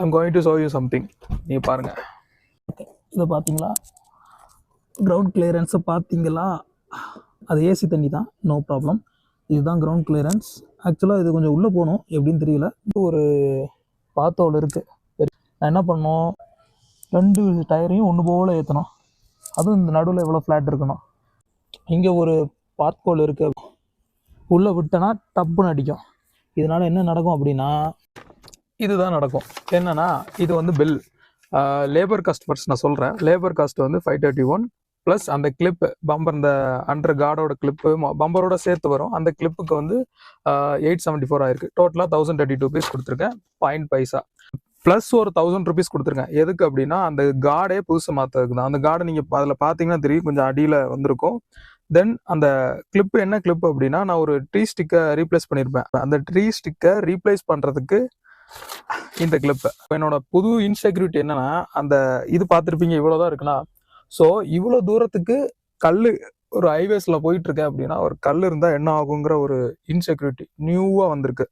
I'm going to show you something. நீங்கள் பாருங்கள், இதை பார்த்தீங்களா? கிரவுண்ட் கிளியரன்ஸை பார்த்தீங்களா? அது ஏசி தண்ணி தான், நோ ப்ராப்ளம். இதுதான் கிரவுண்ட் கிளியரன்ஸ். ஆக்சுவலாக இது கொஞ்சம் உள்ளே போகணும், எப்படின்னு தெரியல. ஒரு பாத்தோல் இருக்குது. நான் என்ன பண்ணணும், 2 டயரையும் ஒன்று போல் ஏற்றணும். அதுவும் இந்த நடுவில் எவ்வளோ ஃப்ளாட் இருக்கணும். இங்கே ஒரு பாத்கோல் இருக்குது, உள்ளே விட்டனா டப்புன்னு அடிக்கும். இதனால் என்ன நடக்கும் அப்படின்னா, இதுதான் நடக்கும். என்னன்னா, இது வந்து பெல் லேபர் காஸ்ட் ஃபர்ஸ்ட் நான் சொல்கிறேன். லேபர் காஸ்ட் வந்து 531 ப்ளஸ் அந்த கிளிப்பு பம்பர், இந்த அண்டர் கார்டோட கிளிப்பு பம்பரோட சேர்த்து வரும். அந்த கிளிப்புக்கு வந்து 874 ஆயிருக்கு. டோட்டலாக 1032 பீஸ் கொடுத்துருக்கேன், 0 பைசா. ப்ளஸ் ஒரு 1000 ருபீஸ் கொடுத்துருக்கேன். எதுக்கு அப்படின்னா, அந்த கார்டே புதுசு மாற்றதுக்கு தான். அந்த கார்டை நீங்கள் அதில் பார்த்தீங்கன்னா தெரியும், கொஞ்சம் அடியில் வந்திருக்கும். தென் அந்த கிளிப்பு என்ன கிளிப்பு அப்படின்னா, நான் ஒரு ட்ரீ ஸ்டிக்கை ரீப்ளேஸ் பண்ணியிருப்பேன். அந்த ட்ரீ ஸ்டிக்கை ரீப்ளேஸ் பண்ணுறதுக்கு இந்த கிளிப்பு. என்னோட புது இன்செக்யூரிட்டி என்னன்னா, அந்த இது பார்த்துருப்பீங்க, இவ்வளோதான் இருக்குன்னா. ஸோ இவ்வளோ தூரத்துக்கு கல், ஒரு ஹைவேஸில் போயிட்டுருக்கேன் அப்படின்னா, ஒரு கல் இருந்தால் என்ன ஆகுங்கிற ஒரு இன்செக்யூரிட்டி நியூவாக வந்திருக்கு.